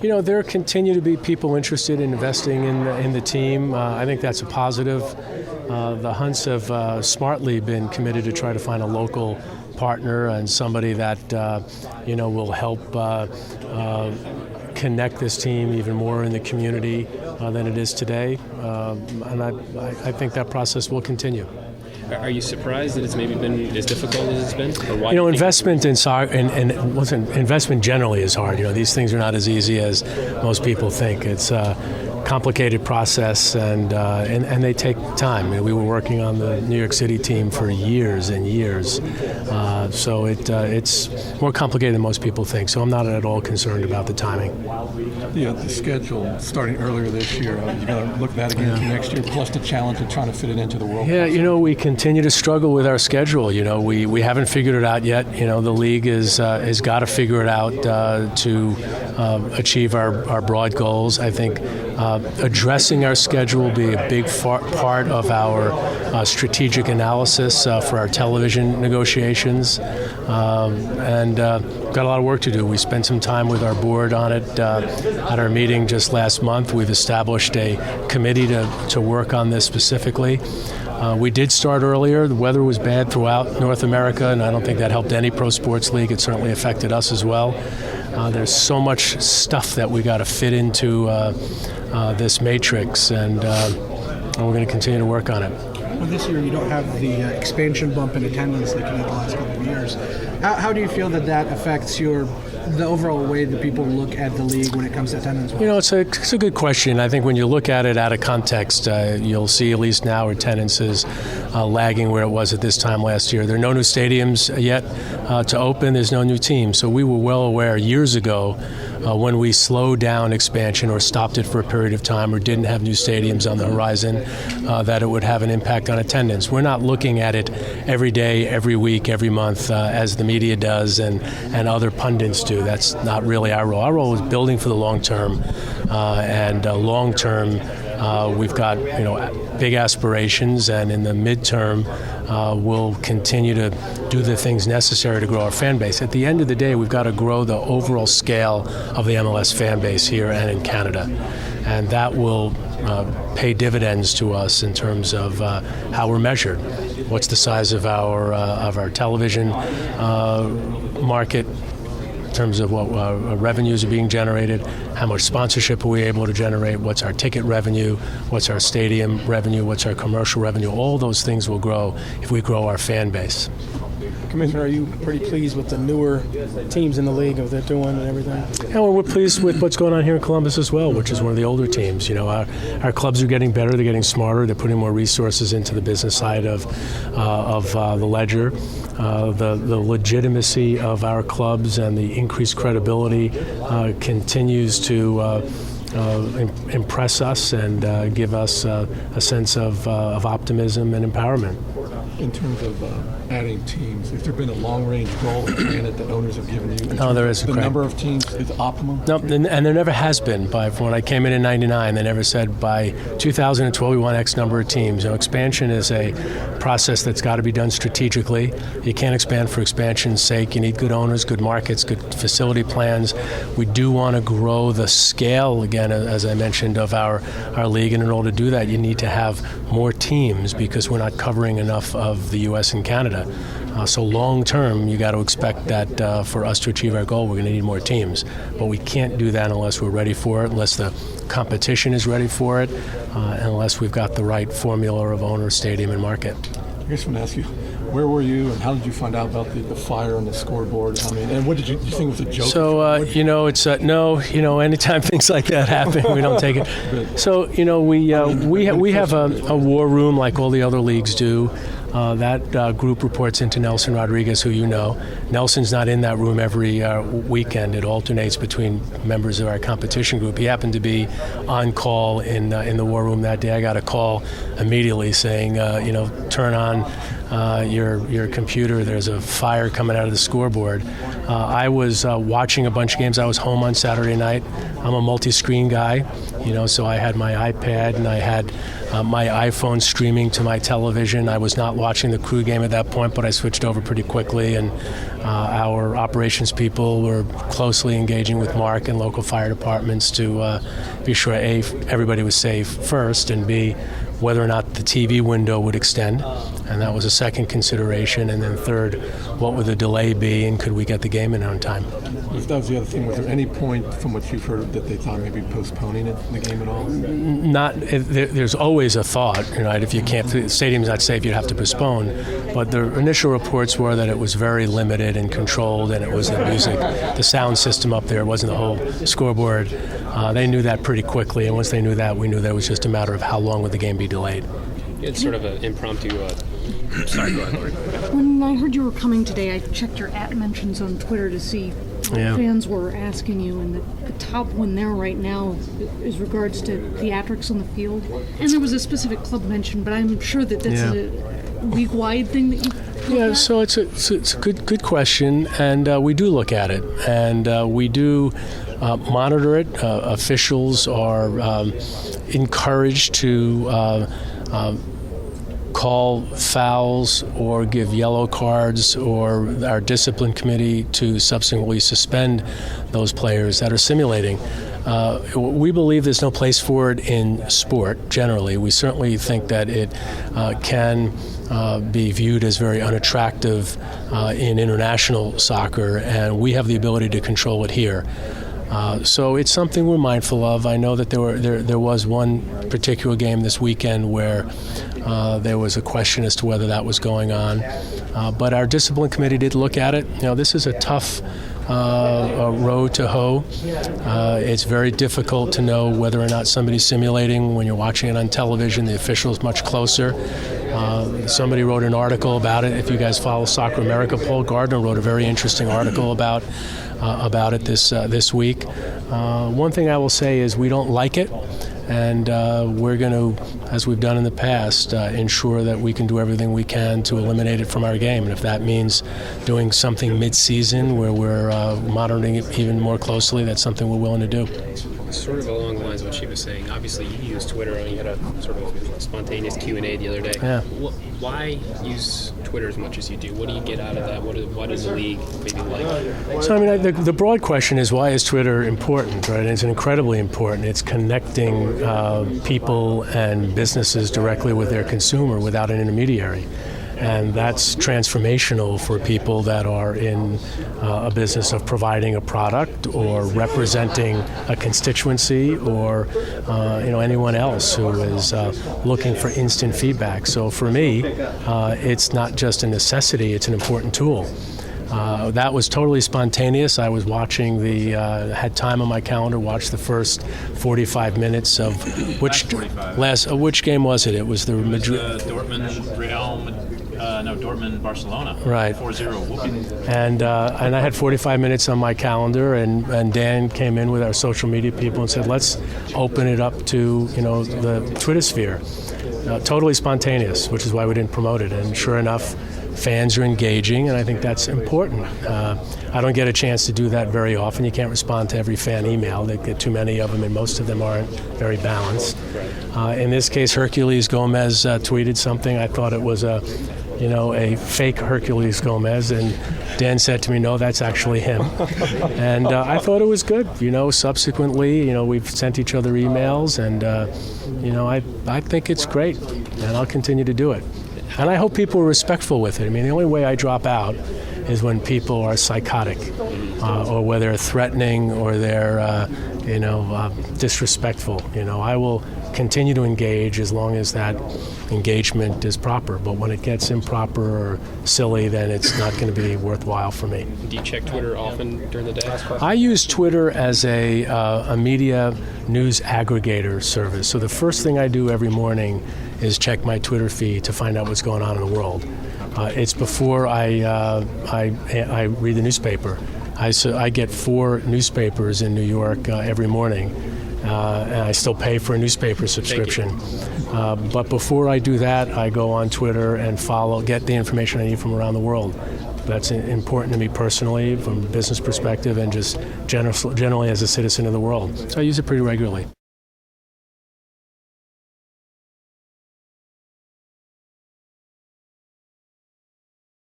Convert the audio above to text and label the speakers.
Speaker 1: There continue to be people interested in investing in the team. I think that's a positive. The Hunts have smartly been committed to try to find a local partner and somebody that will help connect this team even more in the community than it is today. And I think that process will continue.
Speaker 2: Are you surprised that it's maybe been as difficult as it's been? Or why
Speaker 1: investment in soccer and investment generally is hard. These things are not as easy as most people think. It's a complicated process, and they take time. We were working on the New York City team for years and years, so it's more complicated than most people think. So I'm not at all concerned about the timing.
Speaker 3: The schedule starting earlier this year, you're going to look at that again next year, plus the challenge of trying to fit it into the World Cup.
Speaker 1: Yeah, we continue to struggle with our schedule. We haven't figured it out yet. The league has got to figure it out to achieve our broad goals. I think addressing our schedule will be a big part of our strategic analysis for our television negotiations, and got a lot of work to do. We spent some time with our board on it at our meeting just last month. We've established a committee to work on this specifically. We did start earlier. The weather was bad throughout North America, and I don't think that helped any pro sports league. It certainly affected us as well. There's so much stuff that we got to fit into this matrix, and we're going to continue to work on it.
Speaker 4: Well, this year you don't have the expansion bump in attendance like you did the last couple of years. How do you feel that affects the overall way that people look at the league when it comes to attendance?
Speaker 1: It's a good question. I think when you look at it out of context, you'll see at least now attendance is lagging where it was at this time last year. There are no new stadiums yet to open. There's no new teams. So we were well aware years ago when we slowed down expansion or stopped it for a period of time or didn't have new stadiums on the horizon, that it would have an impact on attendance. We're not looking at it every day, every week, every month as the media does and other pundits do. That's not really our role. Our role is building for the long term, and long term we've got big aspirations, and in the midterm we'll continue to do the things necessary to grow our fan base. At the end of the day, we've got to grow the overall scale of the MLS fan base here and in Canada, and that will pay dividends to us in terms of how we're measured. What's the size of our television market in terms of what revenues are being generated, how much sponsorship are we able to generate, what's our ticket revenue, what's our stadium revenue, what's our commercial revenue. All those things will grow if we grow our fan base.
Speaker 4: Commissioner, are you pretty pleased with the newer teams in the league, what they're doing and everything?
Speaker 1: Yeah, well, we're pleased with what's going on here in Columbus as well, which is one of the older teams. Our clubs are getting better, they're getting smarter, they're putting more resources into the business side of the ledger. The legitimacy of our clubs and the increased credibility continues to impress us and give us a sense of optimism and empowerment.
Speaker 3: In terms of adding teams, has there been a long-range goal or plan that the owners have given you?
Speaker 1: No, there isn't.
Speaker 3: The number of teams is optimum?
Speaker 1: No, and there never has been. When I came in '99, they never said by 2012 we want X number of teams. Expansion is a process that's got to be done strategically. You can't expand for expansion's sake. You need good owners, good markets, good facility plans. We do want to grow the scale, again, as I mentioned, of our league, and in order to do that, you need to have more teams because we're not covering enough of the U.S. and Canada. So long term, you got to expect that for us to achieve our goal, we're going to need more teams. But we can't do that unless we're ready for it, unless the competition is ready for it, and unless we've got the right formula of owner, stadium, and market.
Speaker 3: I just want to ask you, where were you and how did you find out about the fire on the scoreboard? And what did you think was a joke?
Speaker 1: So, no, anytime things like that happen, we don't take it. So, we have a war room like all the other leagues do. That group reports into Nelson Rodriguez, who you know. Nelson's not in that room every weekend. It alternates between members of our competition group. He happened to be on call in the war room that day. I got a call immediately saying, turn on your computer. There's a fire coming out of the scoreboard. I was watching a bunch of games. I was home on Saturday night. I'm a multi-screen guy, so I had my iPad and I had my iPhone streaming to my television. I was not watching the Crew game at that point, but I switched over pretty quickly, and our operations people were closely engaging with Mark and local fire departments to be sure, A, everybody was safe first, and B, whether or not the TV window would extend, and that was a second consideration, and then third, what would the delay be, and could we get the game in on time?
Speaker 3: That was the other thing. Was there any point from what you've heard that they thought maybe postponing the game at all?
Speaker 1: There's always a thought, right? If you can't, the stadium's not safe, you'd have to postpone. But the initial reports were that it was very limited and controlled, and it was the music, the sound system up there. It wasn't the whole scoreboard. They knew that pretty quickly, and once they knew that, we knew that it was just a matter of how long would the game be delayed.
Speaker 2: It's sort of an impromptu. Sorry, go ahead, Lori.
Speaker 5: When I heard you were coming today, I checked your @mentions on Twitter to see what fans were asking you, and the top one there right now is regards to theatrics on the field. And there was a specific club mention, but I'm sure that that's a league-wide thing that you look at?
Speaker 1: So it's a good question, and we do look at it, and we do monitor it. Officials are encouraged to call fouls or give yellow cards, or our discipline committee to subsequently suspend those players that are simulating. We believe there's no place for it in sport generally. We certainly think that it can be viewed as very unattractive in international soccer, and we have the ability to control it here. So it's something we're mindful of. I know that there was one particular game this weekend where there was a question as to whether that was going on. But our discipline committee did look at it. This is a tough road to hoe. It's very difficult to know whether or not somebody's simulating when you're watching it on television. The official's much closer. Somebody wrote an article about it. If you guys follow Soccer America, Paul Gardner wrote a very interesting article about it this week. One thing I will say is we don't like it, and we're going to, as we've done in the past, ensure that we can do everything we can to eliminate it from our game. And if that means doing something mid-season where we're monitoring it even more closely, that's something we're willing to do.
Speaker 2: Sort of along the lines of what she was saying, obviously you use Twitter, and you had a sort of spontaneous Q&A the other day.
Speaker 1: Yeah.
Speaker 2: Why use Twitter as much as you do? What do you get out of that? What does the league maybe like?
Speaker 1: So, the broad question is, why is Twitter important, right? And it's incredibly important. It's connecting people and businesses directly with their consumer without an intermediary. And that's transformational for people that are in a business of providing a product or representing a constituency, or anyone else who is looking for instant feedback. So for me, it's not just a necessity, it's an important tool. That was totally spontaneous. I was watching had time on my calendar, watched the first 45 minutes of which game was it? It was the
Speaker 6: Dortmund Barcelona.
Speaker 1: Right.
Speaker 6: 4-0 whooping.
Speaker 1: And I had 45 minutes on my calendar, and Dan came in with our social media people and said, let's open it up to the Twitter sphere. Totally spontaneous, which is why we didn't promote it. And sure enough, fans are engaging, and I think that's important. I don't get a chance to do that very often. You can't respond to every fan email. They get too many of them, and most of them aren't very balanced. In this case, Herculez Gomez tweeted something. I thought it was a fake Herculez Gomez, and Dan said to me, no, that's actually him. And I thought it was good. Subsequently, we've sent each other emails, and I think it's great, and I'll continue to do it. And I hope people are respectful with it. The only way I drop out is when people are psychotic, or where they're threatening, or they're disrespectful. I will continue to engage as long as that engagement is proper. But when it gets improper or silly, then it's not going to be worthwhile for me.
Speaker 2: Do you check Twitter often during the day?
Speaker 1: I use Twitter as a media news aggregator service. So the first thing I do every morning is check my Twitter feed to find out what's going on in the world. It's before I read the newspaper. I get 4 newspapers in New York every morning, and I still pay for a newspaper subscription. But before I do that, I go on Twitter and get the information I need from around the world. That's important to me personally, from a business perspective, and just generally as a citizen of the world. So I use it pretty regularly.